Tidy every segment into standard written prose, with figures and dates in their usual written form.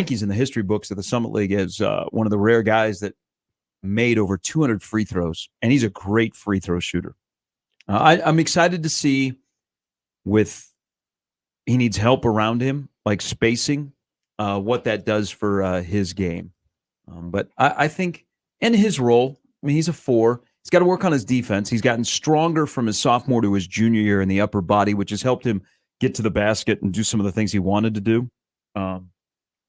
Frankie's in the history books of the Summit League as one of the rare guys that made over 200 free throws, and he's a great free throw shooter. I'm excited to see he needs help around him, like spacing, what that does for his game. But I think in his role, I mean, he's a 4. He's got to work on his defense. He's gotten stronger from his sophomore to his junior year in the upper body, which has helped him get to the basket and do some of the things he wanted to do.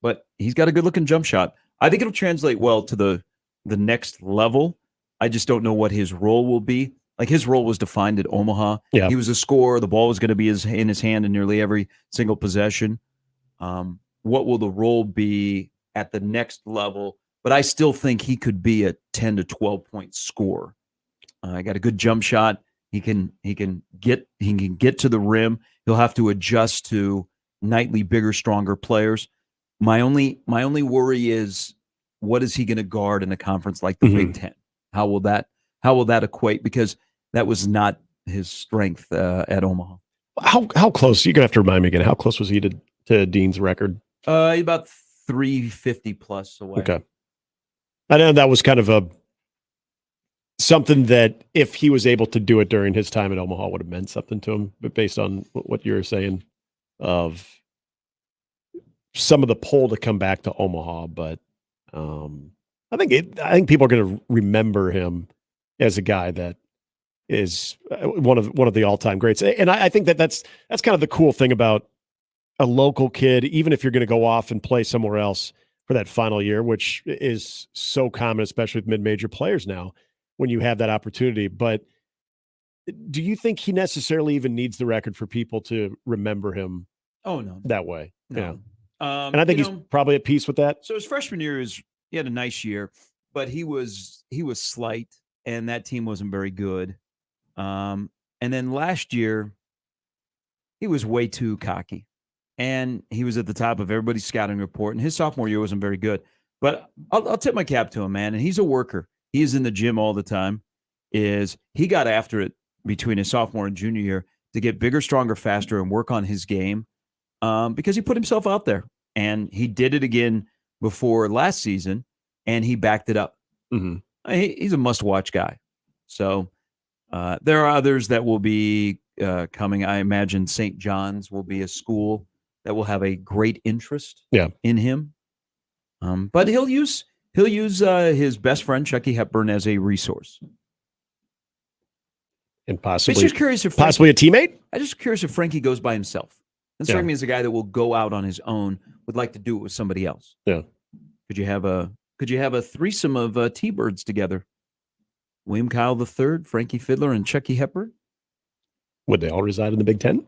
But he's got a good-looking jump shot. I think it'll translate well to the next level. I just don't know what his role will be. Like, his role was defined at Omaha. Yeah. He was a scorer. The ball was going to be in his hand in nearly every single possession. What will the role be at the next level? But I still think he could be a 10 to 12-point scorer. I got a good jump shot. He can get to the rim. He'll have to adjust to nightly bigger, stronger players. My only worry is, what is he going to guard in a conference like the Big Ten? How will that equate? Because that was not his strength at Omaha. How close? You're gonna have to remind me again. How close was he to Dean's record? About 350 plus away. Okay, I know that was kind of something that if he was able to do it during his time at Omaha would have meant something to him. But based on what you're saying, of some of the pull to come back to Omaha, but I think people are going to remember him as a guy that is one of the all-time greats. And I think that's kind of the cool thing about a local kid, even if you're going to go off and play somewhere else for that final year, which is so common, especially with mid-major players now, when you have that opportunity. But do you think he necessarily even needs the record for people to remember him? Oh, no. That way. No. Yeah. And I think he's probably at peace with that. So his freshman year he had a nice year, but he was slight, and that team wasn't very good. And then last year, he was way too cocky, and he was at the top of everybody's scouting report. And his sophomore year wasn't very good. But I'll tip my cap to him, man. And he's a worker. He is in the gym all the time. He got after it between his sophomore and junior year to get bigger, stronger, faster, and work on his game. Because he put himself out there, and he did it again before last season, and he backed it up. He's a must-watch guy. So there are others that will be coming. I imagine St. John's will be a school that will have a great interest in him. But he'll use his best friend Chucky Hepburn as a resource. And possibly, just curious if possibly a teammate. I'm just curious if Frankie goes by himself. And strike me as a guy that will go out on his own, would like to do it with somebody else. Yeah. Could you have a threesome of T-Birds together? William Kyle III, Frankie Fiddler, and Chucky Hepburn? Would they all reside in the Big Ten?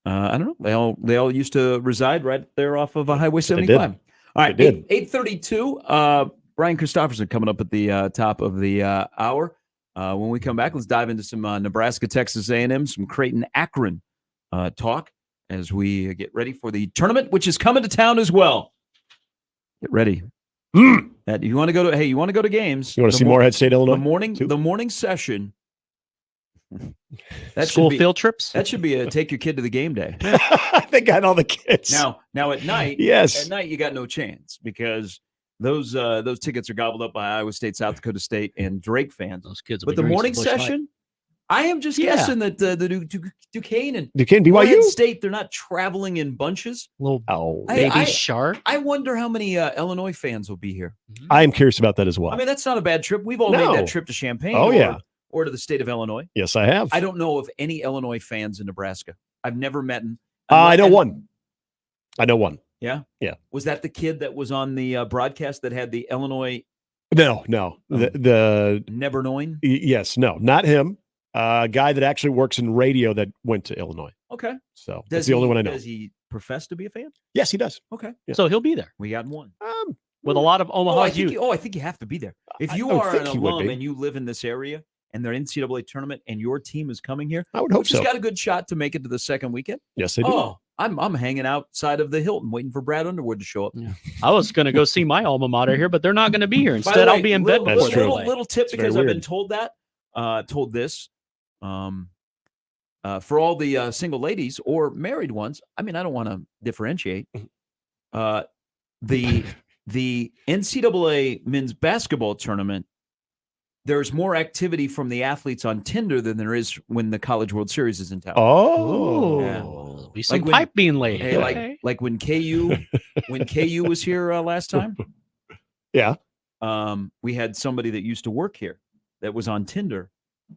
I don't know. They all used to reside right there off of Highway 75. All right, 8:32. Brian Christopherson coming up at the top of the hour. When we come back, let's dive into some Nebraska, Texas A&M, some Creighton, Akron talk as we get ready for the tournament, which is coming to town as well. Get ready. That you want to go to games. You want to see Morehead State, Illinois? The morning session. School field trips? That should be take your kid to the game day. They got all the kids. Now at night, yes. At night you got no chance because those tickets are gobbled up by Iowa State, South Dakota State, and Drake fans. Those kids. But the morning session, I am just guessing that the Duquesne and BYU State, they're not traveling in bunches. Little baby shark. I wonder how many Illinois fans will be here. I am curious about that as well. I mean, that's not a bad trip. We've all made that trip to Champaign. Or to the state of Illinois. Yes, I have. I don't know of any Illinois fans in Nebraska. I've never met them. I know one. Yeah? Yeah. Was that the kid that was on the broadcast that had the Illinois? No. The Nebernoin? Yes, no, not him. A guy that actually works in radio that went to Illinois. Okay. So that's the only one I know. Does he profess to be a fan? Yes, he does. Okay. Yeah. So he'll be there. We got one. With a lot of Omaha youth. I think you have to be there. If you are an alum and you live in this area and they're NCAA tournament and your team is coming here, I would hope so. Which has got a good shot to make it to the second weekend. Yes, they do. Oh, I'm hanging outside of the Hilton waiting for Brad Underwood to show up. Yeah. I was going to go see my alma mater here, but they're not going to be here. Instead, I'll be in bed before they play. Little tip, because I've been told this. For all the single ladies or married ones, I mean, I don't want to differentiate. the NCAA men's basketball tournament, there's more activity from the athletes on Tinder than there is when the College World Series is in town. Oh, Yeah. There'll be some Like when- pipe being laid. Hey, Okay. like when KU was here last time. Yeah. We had somebody that used to work here that was on Tinder,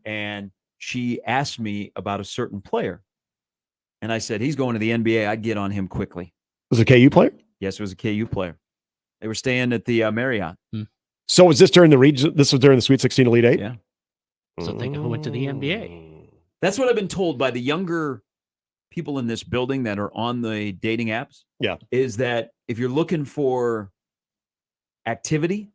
and she asked me about a certain player, and I said he's going to the NBA. I'd get on him quickly. Was it a KU player? Yes, it was a KU player. They were staying at the Marriott. So was this during the region? This was during the Sweet 16 Elite Eight? Yeah. So think who went to the NBA. That's what I've been told by the younger people in this building that are on the dating apps. Yeah. Is that if you're looking for activity,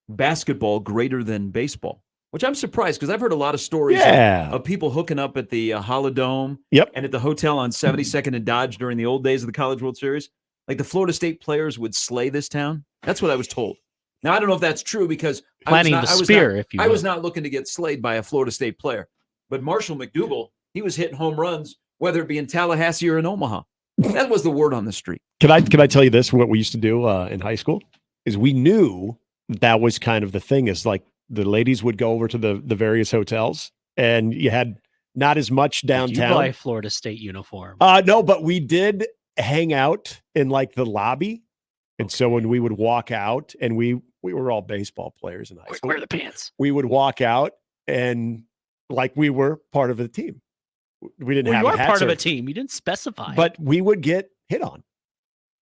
basketball greater than baseball, which I'm surprised because I've heard a lot of stories of people hooking up at the Holodome and at the hotel on 72nd and Dodge during the old days of the College World Series. Like the Florida State players would slay this town. That's what I was told. Now, I don't know if that's true because Planting the spear, if you I will. was not looking to get slayed by a Florida State player. But Marshall McDougal, he was hitting home runs, whether it be in Tallahassee or in Omaha. That was the word on the street. Can I tell you this? What we used to do in high school is we knew that was kind of the thing. Is like the ladies would go over to the various hotels, and you had not as much Did you buy downtown. a Florida State uniform? No, but we did hang out in like the lobby, and so when we would walk out, and we were all baseball players in high Quick, school. wear the pants. We would walk out and like we were part of the team. We didn't Well, have you are hats part of or- a team. You didn't specify. but we would get hit on,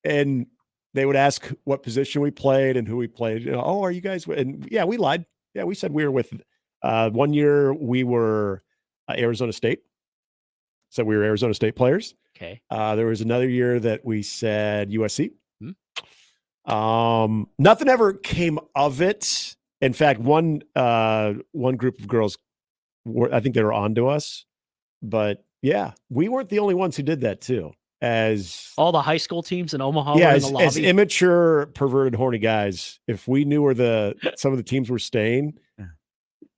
and they would ask what position we played and who we played. You know, oh, are you guys? And yeah, we lied. Yeah, we said we were with. 1 year we were Arizona State. So we were Arizona State players. Okay. There was another year that we said USC. Hmm. Nothing ever came of it. In fact, one group of girls I think they were onto us, but yeah, we weren't the only ones who did that too. As All the high school teams in Omaha yeah, were in the as lobby. immature, perverted, horny guys, if we knew where some of the teams were staying,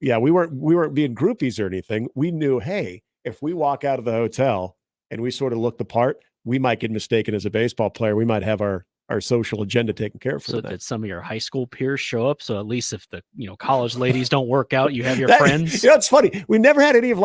yeah, we weren't being groupies or anything. We knew, hey, if we walk out of the hotel and we sort of look the part, we might get mistaken as a baseball player. We might have our social agenda taken care of for So the night. did some of your high school peers show up? So at least if the college ladies don't work out, you have your That- friends. You know, it's funny. We never had any of